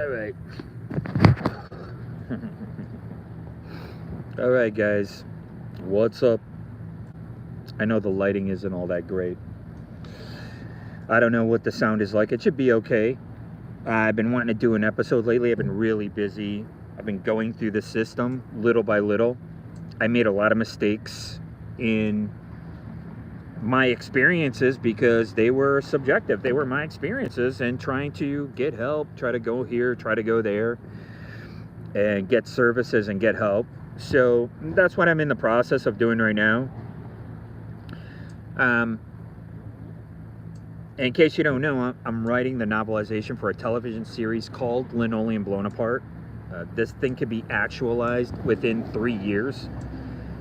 All right. All right, guys. What's up? I know the lighting isn't all that great. I don't know what the sound is like. It should be okay. I've been wanting to do an episode lately. I've been really busy. I've been going through the system little by little. I made a lot of mistakes in my experiences because they were subjective. They were my experiences, and trying to get help, try to go here, try to go there, and get services and get help. So that's what I'm in the process of doing right now. In case you don't know, I'm writing the novelization for a television series called Linoleum Blown Apart. This thing could be actualized within 3 years.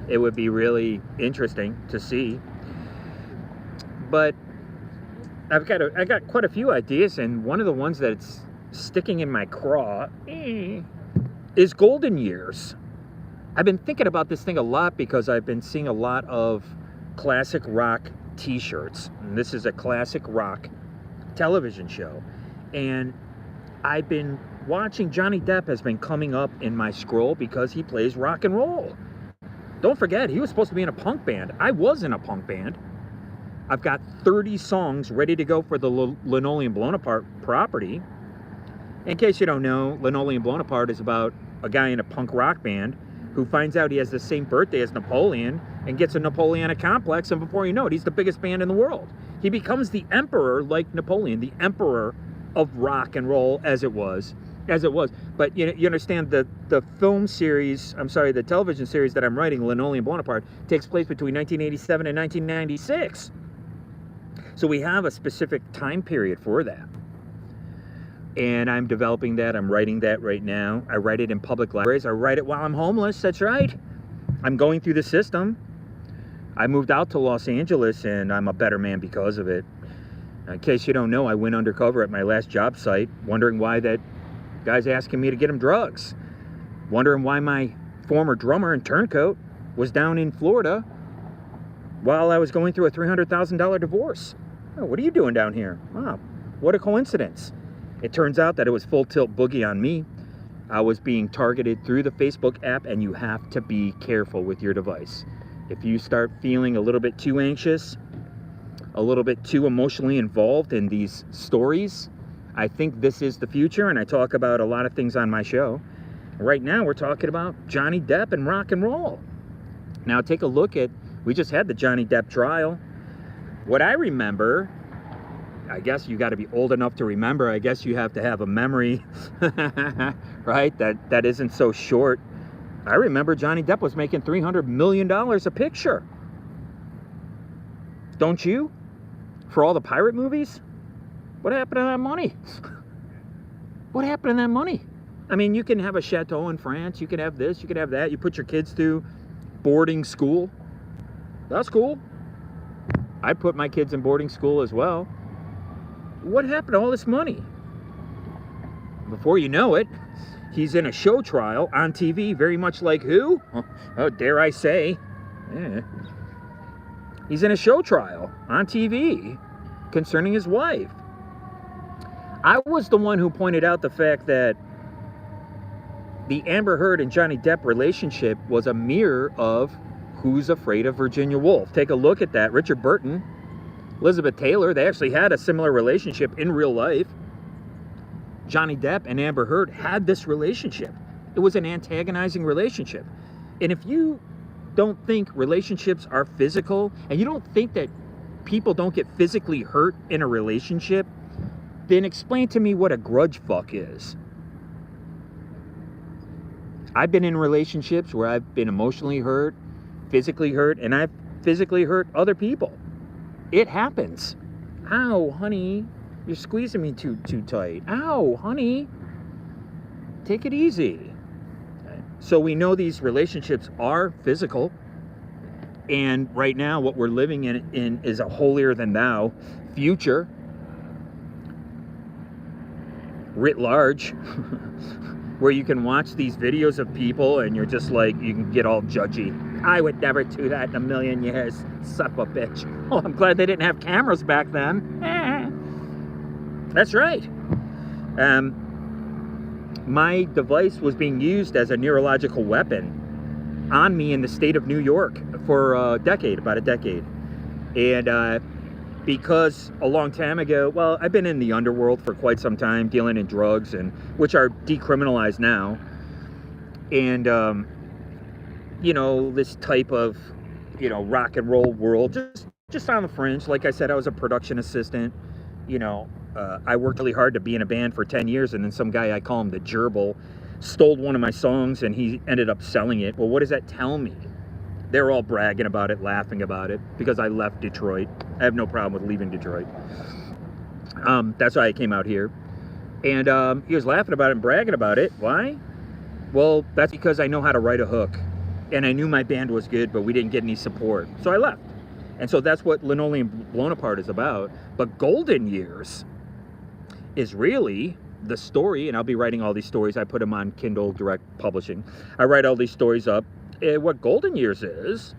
It would be really interesting to see. But I got quite a few ideas, and one of the ones that's sticking in my craw is Golden Years. I've been thinking about this thing a lot because I've been seeing a lot of classic rock t-shirts. And this is a classic rock television show. And I've been watching Johnny Depp has been coming up in my scroll because he plays rock and roll. Don't forget, he was supposed to be in a punk band. I was in a punk band. I've got 30 songs ready to go for the Linoleum Blown Apart property. In case you don't know, Linoleum Blown Apart is about a guy in a punk rock band who finds out he has the same birthday as Napoleon and gets a Napoleonic complex, and before you know it, he's the biggest band in the world. He becomes the emperor like Napoleon, the emperor of rock and roll as it was. But you understand the film series, the television series that I'm writing, Linoleum Blown Apart, takes place between 1987 and 1996. So we have a specific time period for that. And I'm developing that. I'm writing that right now. I write it in public libraries. I write it while I'm homeless. That's right. I'm going through the system. I moved out to Los Angeles, and I'm a better man because of it. In case you don't know, I went undercover at my last job site, wondering why that guy's asking me to get him drugs. Wondering why my former drummer and turncoat was down in Florida while I was going through a $300,000 divorce. Oh, what are you doing down here? Wow, what a coincidence. It turns out that it was full tilt boogie on me. I was being targeted through the Facebook app, and you have to be careful with your device. If you start feeling a little bit too anxious, a little bit too emotionally involved in these stories, I think this is the future, and I talk about a lot of things on my show. Right now, we're talking about Johnny Depp and rock and roll. Now, take a look at, we just had the Johnny Depp trial. What I remember, I guess you got to be old enough to remember. I guess you have to have a memory, right? That isn't so short. I remember Johnny Depp was making $300 million a picture. Don't you? For all the pirate movies? What happened to that money? What happened to that money? I mean, you can have a chateau in France. You can have this. You can have that. You put your kids through boarding school. That's cool. I'd put my kids in boarding school as well. What happened to all this money? Before you know it, he's in a show trial on TV, very much like who? Oh, dare I say. Yeah. He's in a show trial on TV concerning his wife. I was the one who pointed out the fact that the Amber Heard and Johnny Depp relationship was a mirror of Who's Afraid of Virginia Woolf. Take a look at that. Richard Burton, Elizabeth Taylor, they actually had a similar relationship in real life. Johnny Depp and Amber Heard had this relationship. It was an antagonizing relationship. And if you don't think relationships are physical, and you don't think that people don't get physically hurt in a relationship, then explain to me what a grudge fuck is. I've been in relationships where I've been emotionally hurt, physically hurt, and I've physically hurt other people. It happens. Ow, honey, you're squeezing me too tight. Ow, honey, take it easy. So we know these relationships are physical, and right now what we're living in is a holier than thou future, writ large, where you can watch these videos of people and you're just like, you can get all judgy. I would never do that in a million years, son of a bitch. Oh, I'm glad they didn't have cameras back then. That's right. my device was being used as a neurological weapon on me in the state of New York for about a decade. And because a long time ago, well, I've been in the underworld for quite some time, dealing in drugs, and which are decriminalized now. And, this type of, rock and roll world, just on the fringe. Like I said, I was a production assistant. I worked really hard to be in a band for 10 years, and then some guy, I call him the gerbil, stole one of my songs, and he ended up selling it. Well, what does that tell me? They're all bragging about it, laughing about it, because I left Detroit. I have no problem with leaving Detroit. That's why I came out here. And he was laughing about it and bragging about it. Why? Well, that's because I know how to write a hook. And I knew my band was good, but we didn't get any support. So I left. And so that's what Linoleum Blown Apart is about. But Golden Years is really the story, and I'll be writing all these stories. I put them on Kindle Direct Publishing. I write all these stories up. What Golden Years is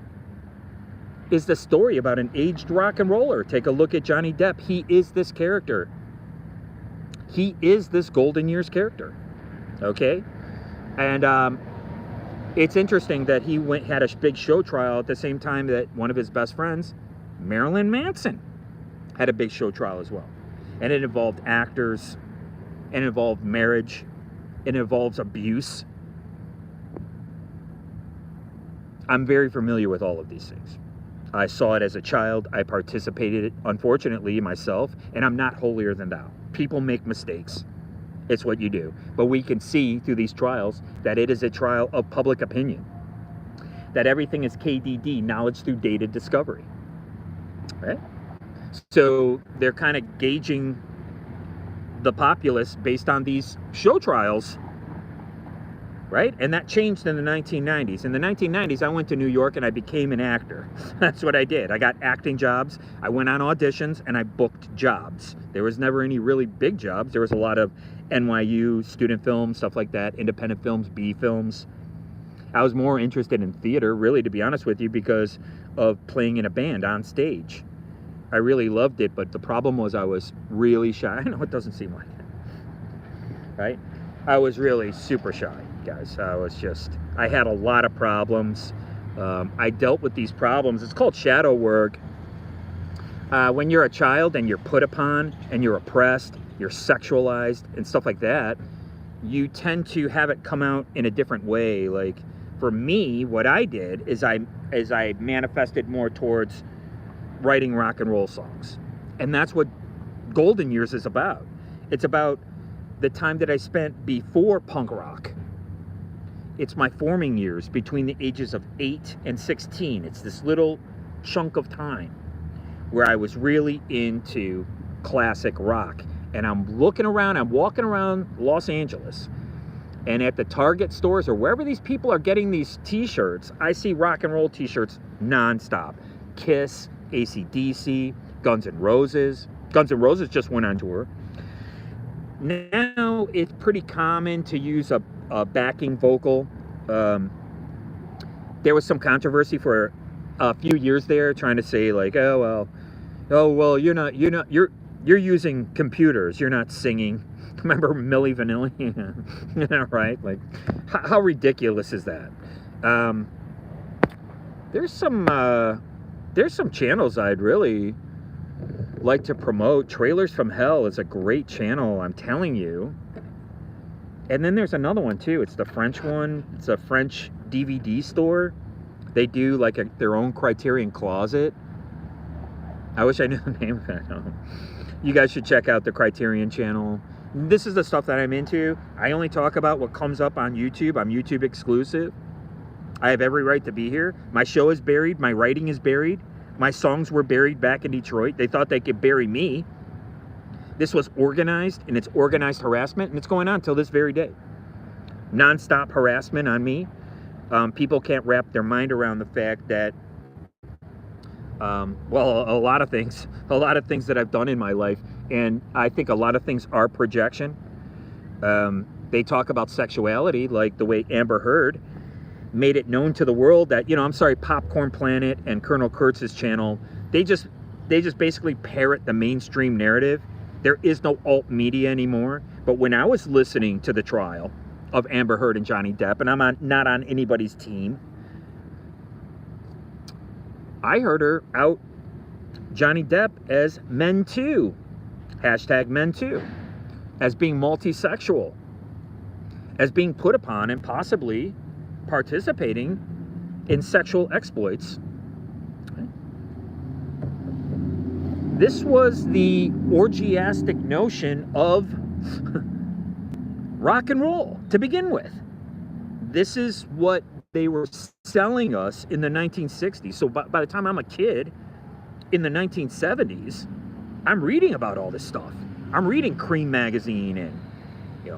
the story about an aged rock and roller. Take a look at Johnny Depp. He is this character. He is this Golden Years character. Okay? And it's interesting that he had a big show trial at the same time that one of his best friends, Marilyn Manson, had a big show trial as well. And it involved actors, it involved marriage, it involves abuse. I'm very familiar with all of these things. I saw it as a child. I participated, unfortunately, myself, and I'm not holier than thou. People make mistakes. It's what you do. But we can see through these trials that it is a trial of public opinion. That everything is KDD, knowledge through data discovery. Right? So they're kind of gauging the populace based on these show trials. Right? And that changed in the 1990s. In the 1990s, I went to New York and I became an actor. That's what I did. I got acting jobs. I went on auditions and I booked jobs. There was never any really big jobs. There was a lot of NYU student films, stuff like that, independent films, B films. I was more interested in theater, really, to be honest with you, because of playing in a band on stage. I really loved it, but the problem was I was really shy. I know it doesn't seem like it, right? I was really super shy, guys. I had a lot of problems. I dealt with these problems. It's called shadow work. When you're a child and you're put upon and you're oppressed, you're sexualized and stuff like that, you tend to have it come out in a different way. Like for me, what I did is I manifested more towards writing rock and roll songs. And that's what Golden Years is about. It's about the time that I spent before punk rock. It's my forming years between the ages of 8 and 16. It's this little chunk of time where I was really into classic rock. And I'm looking around, I'm walking around Los Angeles, and at the Target stores or wherever these people are getting these t-shirts, I see rock and roll t-shirts nonstop. Kiss, AC/DC, Guns N' Roses. Guns N' Roses just went on tour. Now it's pretty common to use a backing vocal. There was some controversy for a few years there, trying to say like, oh well, you're using computers, you're not singing. Remember Milli Vanilli? Right? Like, how ridiculous is that? There's some channels I'd really like to promote. Trailers from Hell is a great channel, I'm telling you. And then there's another one too. It's the French one. It's a French DVD store. They do like their own Criterion Closet. I wish I knew the name of that. You guys should check out the Criterion channel. This is the stuff that I'm into. I only talk about what comes up on YouTube. I'm YouTube exclusive. I have every right to be here. My show is buried. My writing is buried. My songs were buried back in Detroit. They thought they could bury me. This was organized, and it's organized harassment, and it's going on till this very day. Non-stop harassment on me. People can't wrap their mind around the fact that, well, a lot of things that I've done in my life, and I think a lot of things are projection. They talk about sexuality, like the way Amber Heard made it known to the world that, Popcorn Planet and Colonel Kurtz's channel, they just basically parrot the mainstream narrative. There is no alt media anymore. But when I was listening to the trial, of Amber Heard and Johnny Depp, and I'm not on anybody's team. I heard her out Johnny Depp as men too, hashtag men too, as being multisexual, as being put upon and possibly participating in sexual exploits. This was the orgiastic notion of rock and roll to begin with. This is what they were selling us in the 1960s. So by the time I'm a kid in the 1970s, I'm reading about all this stuff. I'm reading Cream magazine and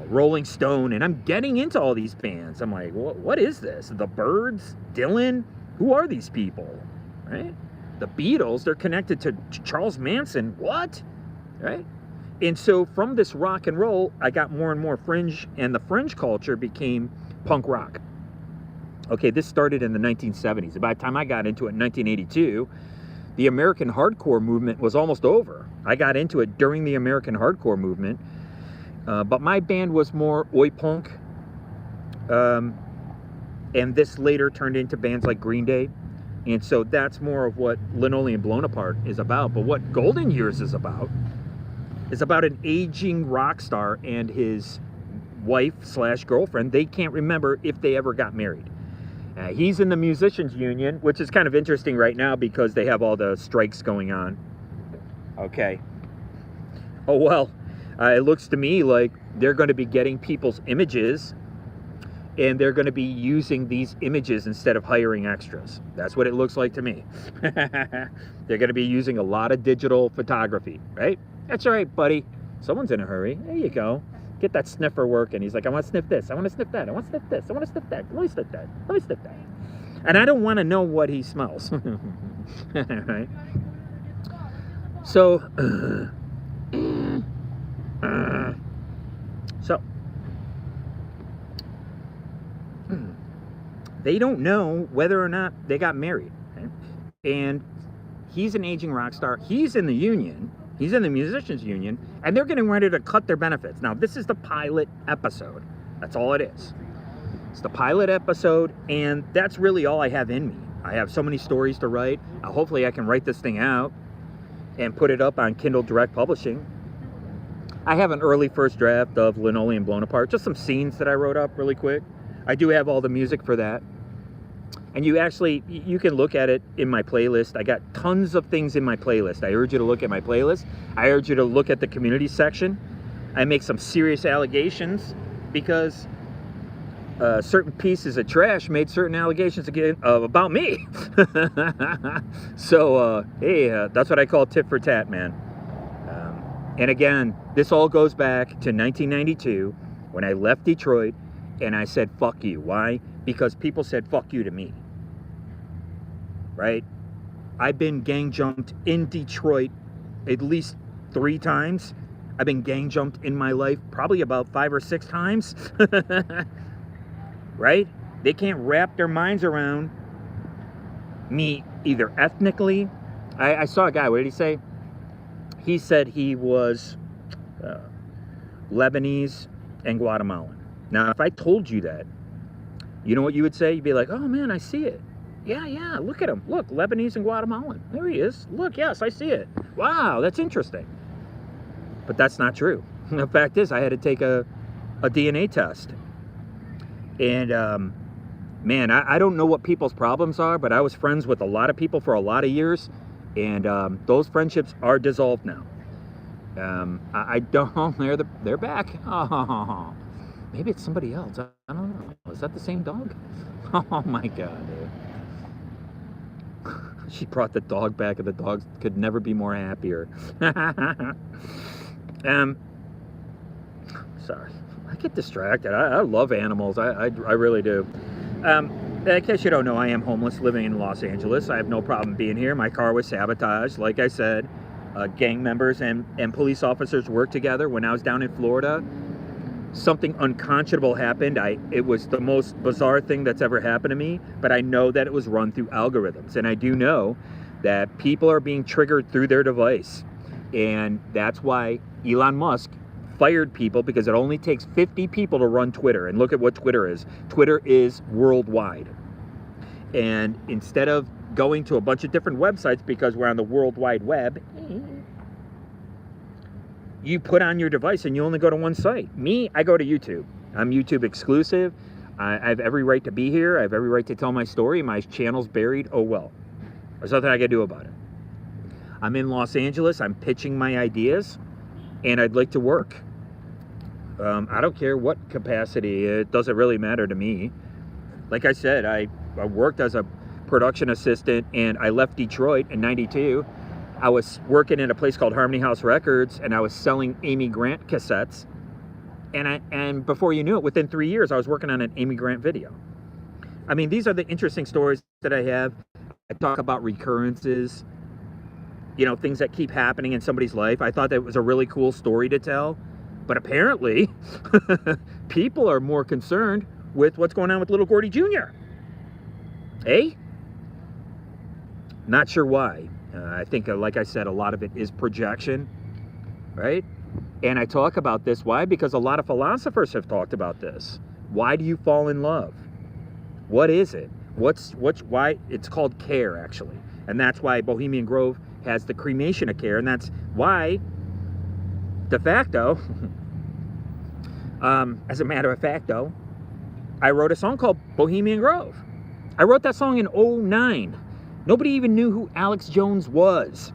Rolling Stone, and I'm getting into all these bands. I'm like, what is this? The Byrds, Dylan, who are these people, right? The Beatles, they're connected to Charles Manson. What? Right? And so from this rock and roll, I got more and more fringe, and the fringe culture became punk rock. Okay, this started in the 1970s. By the time I got into it in 1982, the American hardcore movement was almost over. I got into it during the American hardcore movement, but my band was more oi punk, and this later turned into bands like Green Day. And so that's more of what Linoleum Blown Apart is about. But what Golden Years is about an aging rock star and his wife/girlfriend. They can't remember if they ever got married. He's in the Musicians Union, which is kind of interesting right now because they have all the strikes going on. Okay. Oh, well, it looks to me like they're going to be getting people's images, and they're going to be using these images instead of hiring extras. That's what it looks like to me. They're going to be using a lot of digital photography, right? That's all right, buddy. Someone's in a hurry. There you go. Get that sniffer working. He's like, I want to sniff this. I want to sniff that. I want to sniff this. I want to sniff that. Let me sniff that. Let me sniff that. And I don't want to know what he smells. Right? So, they don't know whether or not they got married. Okay? And he's an aging rock star. He's in the union. He's in the Musicians Union. And they're getting ready to cut their benefits. Now, this is the pilot episode. That's all it is. It's the pilot episode. And that's really all I have in me. I have so many stories to write. Hopefully I can write this thing out and put it up on Kindle Direct Publishing. I have an early first draft of Linoleum Blown Apart. Just some scenes that I wrote up really quick. I do have all the music for that. And you can look at it in my playlist. I got tons of things in my playlist. I urge you to look at my playlist. I urge you to look at the community section. I make some serious allegations because certain pieces of trash made certain allegations again about me. So, hey, that's what I call tit for tat, man. And again, this all goes back to 1992 when I left Detroit and I said, fuck you. Why? Because people said, fuck you to me. Right? I've been gang jumped in Detroit at least 3 times. I've been gang jumped in my life probably about 5 or 6 times. Right? They can't wrap their minds around me either ethnically. I saw a guy, what did he say? He said he was Lebanese and Guatemalan. Now, if I told you that, you know what you would say? You'd be like, oh man, I see it. Yeah, look at him. Look, Lebanese and Guatemalan. There he is. Look, yes, I see it. Wow, that's interesting. But that's not true. The fact is, I had to take a DNA test. And, man, I don't know what people's problems are, but I was friends with a lot of people for a lot of years. And those friendships are dissolved now. I don't, they're back. Oh, maybe it's somebody else. I don't know. Is that the same dog? Oh my God, dude. She brought the dog back, and the dog could never be more happier. Sorry, I get distracted. I love animals. I really do. In case you don't know, I am homeless, living in Los Angeles. I have no problem being here. My car was sabotaged. Like I said, gang members and police officers worked together. When I was down in Florida, something unconscionable happened. It was the most bizarre thing that's ever happened to me, but I know that it was run through algorithms. And I do know that people are being triggered through their device. And that's why Elon Musk fired people because it only takes 50 people to run Twitter. And look at what Twitter is. Twitter is worldwide. And instead of going to a bunch of different websites because we're on the World Wide Web, you put on your device and you only go to one site. Me, I go to YouTube. I'm YouTube exclusive. I have every right to be here. I have every right to tell my story. My channel's buried. Oh well. There's nothing I can do about it. I'm in Los Angeles. I'm pitching my ideas, and I'd like to work. I don't care what capacity. It doesn't really matter to me. Like I said, I worked as a production assistant, and I left Detroit in '92. I was working in a place called Harmony House Records, and I was selling Amy Grant cassettes. And before you knew it, within 3 years, I was working on an Amy Grant video. I mean, these are the interesting stories that I have. I talk about recurrences, you know, things that keep happening in somebody's life. I thought that was a really cool story to tell. But apparently, people are more concerned with what's going on with little Gordy Jr. Eh? Not sure why. I think, like I said, a lot of it is projection, right? And I talk about this. Why? Because a lot of philosophers have talked about this. Why do you fall in love? What is it? Why? It's called care, actually. And that's why Bohemian Grove has the cremation of care. And that's why, de facto, as a matter of fact, though, I wrote a song called Bohemian Grove. I wrote that song in '09. Nobody even knew who Alex Jones was.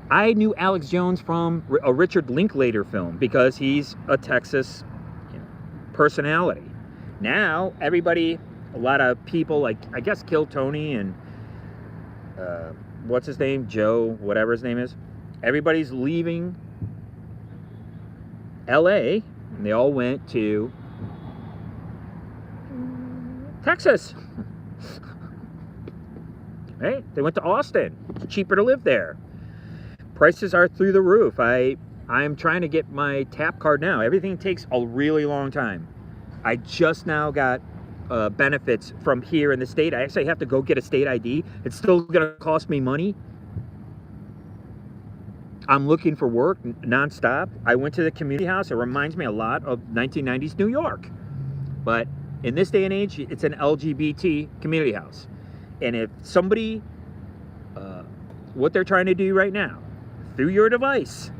I knew Alex Jones from a Richard Linklater film because he's a Texas personality. Now, everybody, a lot of people, like, I guess Kill Tony and, what's his name? Joe, whatever his name is. Everybody's leaving LA, and they all went to Texas. Right? They went to Austin. It's cheaper to live there. Prices are through the roof. I'm trying to get my tap card now. Everything takes a really long time. I just now got benefits from here in the state. I actually have to go get a state ID. It's still going to cost me money. I'm looking for work nonstop. I went to the community house. It reminds me a lot of 1990s New York. But in this day and age, it's an LGBT community house. And if somebody, what they're trying to do right now, through your device,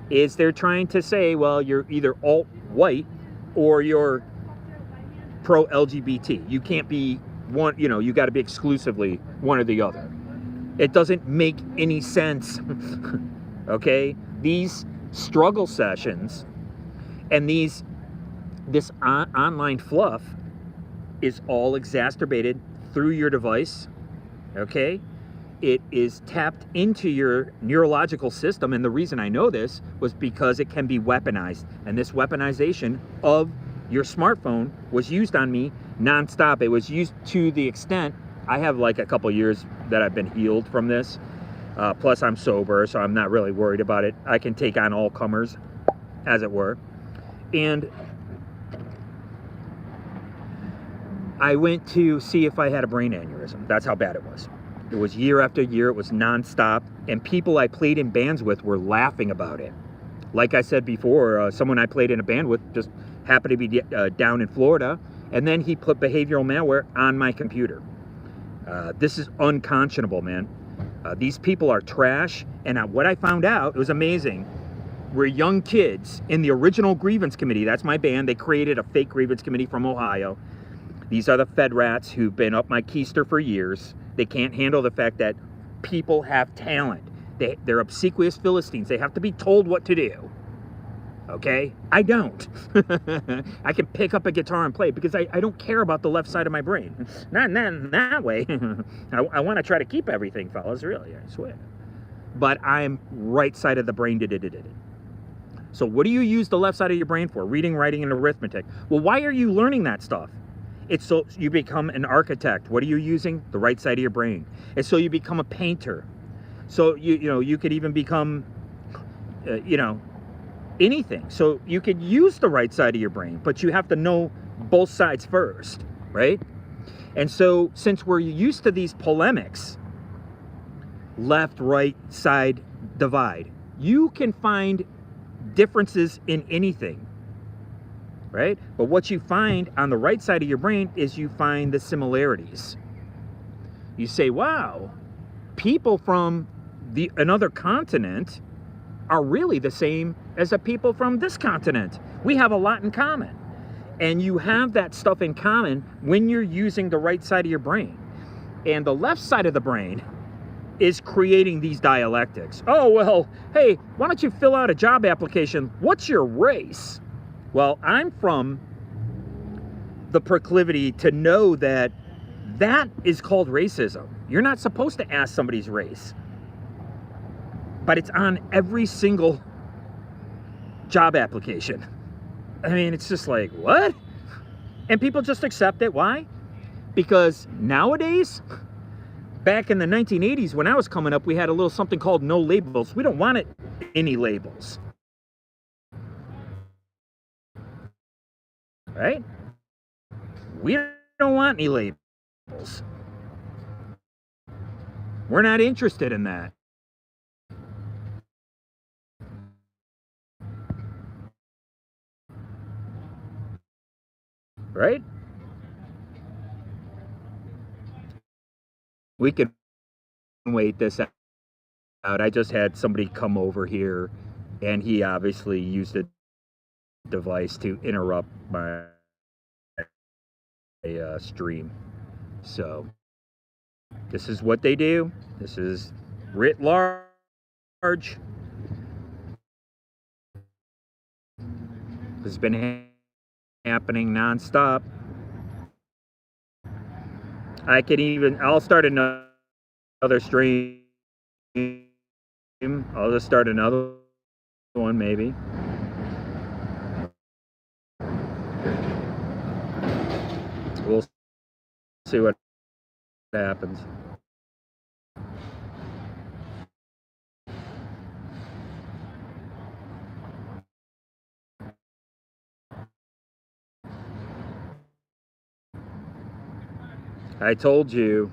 is they're trying to say, well, you're either alt-white or you're pro-LGBT. You can't be one, you know, you got to be exclusively one or the other. It doesn't make any sense, okay? These struggle sessions and this online fluff is all exacerbated through your device, okay? It is tapped into your neurological system, and the reason I know this was because it can be weaponized, and this weaponization of your smartphone was used on me nonstop. It was used to the extent, I have like a couple years that I've been healed from this, plus I'm sober, so I'm not really worried about it. I can take on all comers, as it were. And I went to see if I had a brain aneurysm. That's how bad it was. It was year after year. It was nonstop. And people I played in bands with were laughing about it. Like I said before, someone I played in a band with just happened to be down in Florida. And then he put behavioral malware on my computer. This is unconscionable, man. These people are trash. And what I found out, it was amazing. We're young kids in the original grievance committee. That's my band. They created a fake grievance committee from Ohio. These are the Fed rats who've been up my keister for years. They can't handle the fact that people have talent. They're obsequious Philistines. They have to be told what to do. Okay? I don't. I can pick up a guitar and play because I don't care about the left side of my brain. Not that way. I want to try to keep everything, fellas, really, I swear. But I'm right side of the brain. So what do you use the left side of your brain for? Reading, writing, and arithmetic. Well, why are you learning that stuff? It's so you become an architect. What are you using? The right side of your brain. It's so you become a painter. So you could even become, anything. So you could use the right side of your brain, but you have to know both sides first, right? And so since we're used to these polemics, left, right side divide, you can find differences in anything, right? But what you find on the right side of your brain is you find the similarities. You say, wow, people from another continent are really the same as the people from this continent. We have a lot in common. And you have that stuff in common when you're using the right side of your brain. And the left side of the brain is creating these dialectics. Oh, well, hey, why don't you fill out a job application? What's your race? Well, I'm from the proclivity to know that that is called racism. You're not supposed to ask somebody's race. But it's on every single job application. I mean, it's just like, what? And people just accept it. Why? Because nowadays, back in the 1980s, when I was coming up, we had a little something called no labels. We don't want any labels. Right? We don't want any labels. We're not interested in that. Right? We could wait this out. I just had somebody come over here, and he obviously used a device to interrupt my stream. So this is what they do. This is writ large. This has been happening nonstop. I'll start another stream. I'll just start another one maybe. We'll see what happens. I told you,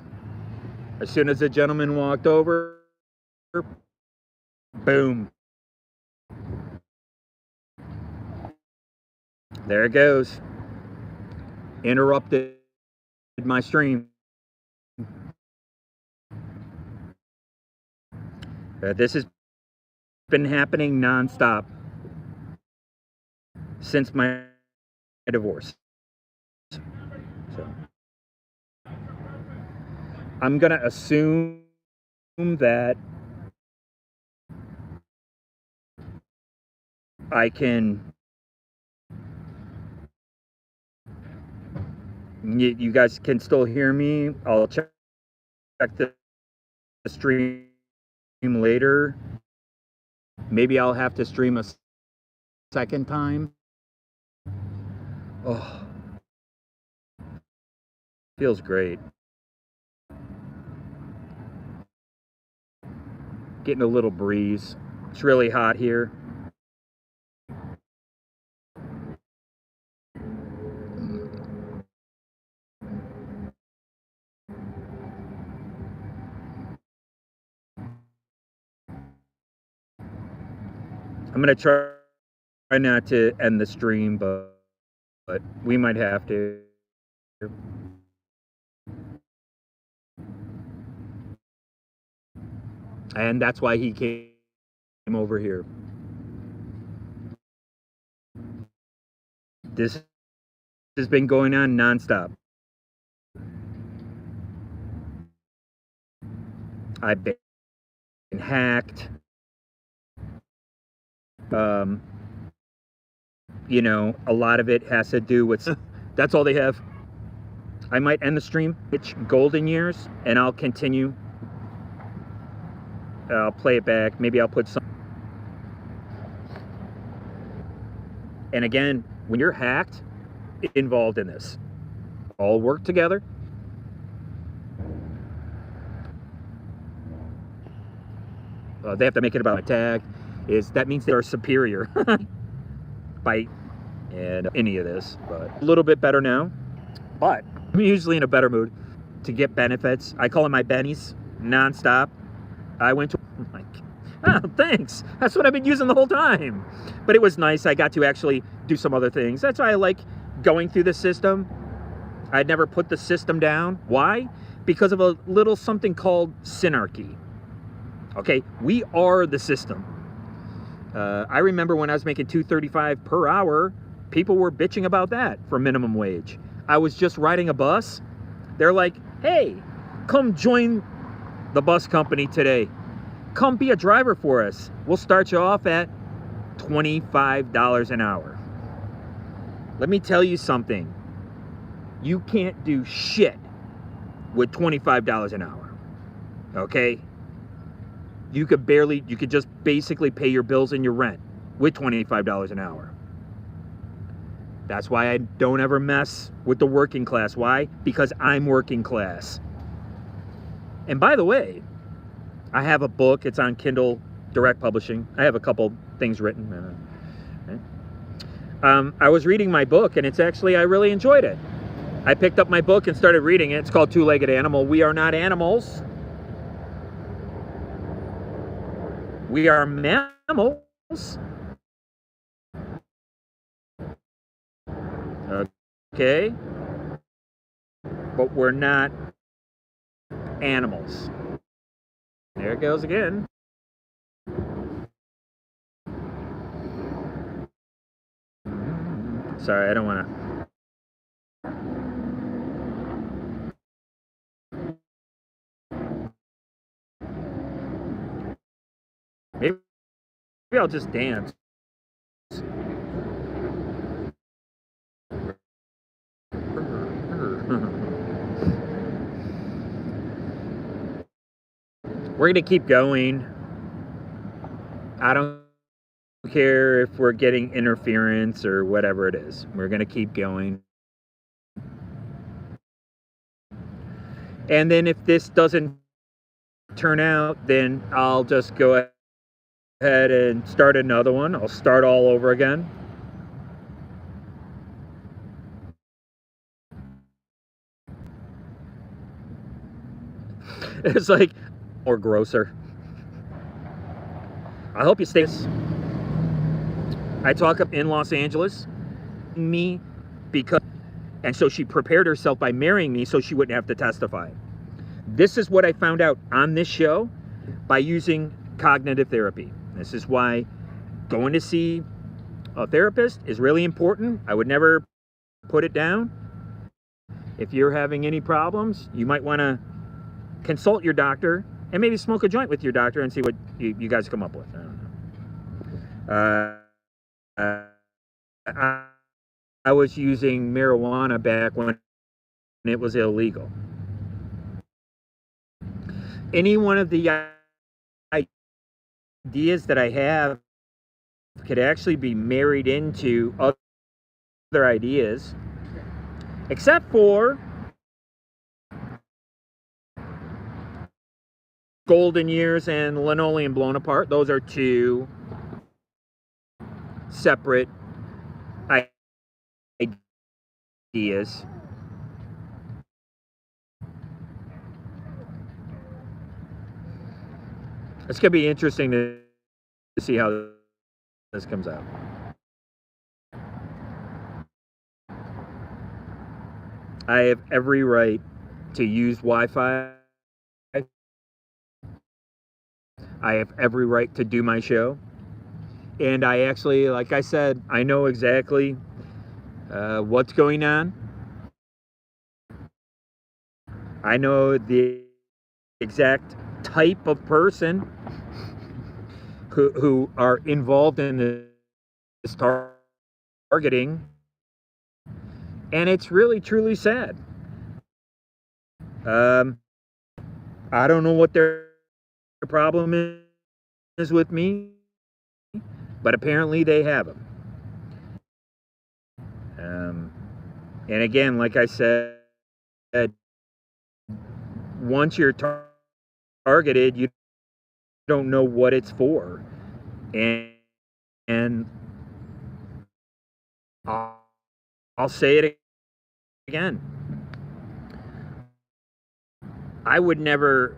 as soon as the gentleman walked over, boom. There it goes. Interrupted my stream. This has been happening nonstop since my divorce. So I'm going to assume that I can... You guys can still hear me. I'll check the stream later. Maybe I'll have to stream a second time. Oh, feels great. Getting a little breeze. It's really hot here. I'm going to try not to end the stream, but we might have to. And that's why he came over here. This has been going on nonstop. I've been hacked. You know, a lot of it has to do with... That's all they have. I might end the stream. It's golden years, and I'll continue. I'll play it back. Maybe I'll put some... And again, when you're hacked, involved in this, all work together. They have to make it about a tag. That means they're superior by any of this, but a little bit better now. But I'm usually in a better mood to get benefits. I call them my bennies nonstop. I went to Oh, thanks. That's what I've been using the whole time. But it was nice. I got to actually do some other things. That's why I like going through the system. I'd never put the system down. Why? Because of a little something called synarchy. Okay, we are the system. I remember when I was making $2.35 per hour, people were bitching about that for minimum wage. I was just riding a bus. They're like, hey, come join the bus company today. Come be a driver for us. We'll start you off at $25 an hour. Let me tell you something. You can't do shit with $25 an hour. Okay? You could just basically pay your bills and your rent with $25 an hour. That's why I don't ever mess with the working class. Why? Because I'm working class. And by the way, I have a book. It's on Kindle Direct Publishing. I have a couple things written. I was reading my book, and I really enjoyed it. I picked up my book and started reading it. It's called Two-Legged Animal. We are not animals. We are mammals. Okay? But we're not animals. There it goes again. Sorry, I don't want to. Maybe I'll just dance. We're going to keep going. I don't care if we're getting interference or whatever it is. We're going to keep going. And then if this doesn't turn out, then I'll just go ahead and start another one. I'll start all over again. It's like, or grosser. I hope you stay. I talk up in Los Angeles. Me, because, and so she prepared herself by marrying me so she wouldn't have to testify. This is what I found out on this show by using cognitive therapy. This is why going to see a therapist is really important. I would never put it down. If you're having any problems, you might want to consult your doctor and maybe smoke a joint with your doctor and see what you guys come up with. I don't know. I was using marijuana back when it was illegal. Any one of the ideas that I have could actually be married into other ideas, except for Golden Years and Linoleum Blown Apart. Those are two separate ideas. It's going to be interesting to see how this comes out. I have every right to use Wi-Fi. I have every right to do my show. And I actually, like I said, I know exactly what's going on. I know the exact type of person who are involved in this targeting. And it's really, truly sad. I don't know what their problem is with me, but apparently they have them. And again, like I said, once you're targeted, you don't know what it's for. And I'll say it again. I would never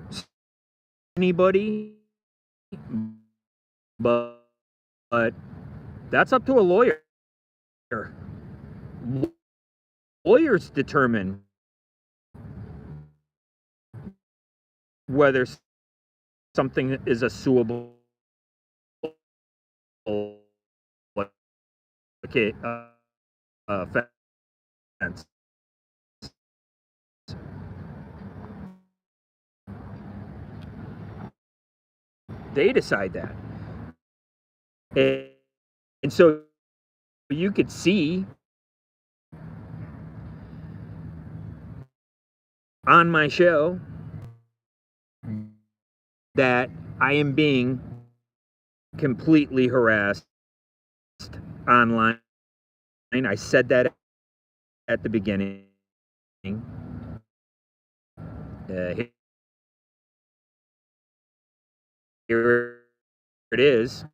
anybody, but that's up to a lawyer. Lawyers determine whether something is a suable okay, offense. They decide that. And so you could see on my show that I am being completely harassed online. I said that at the beginning. Here it is.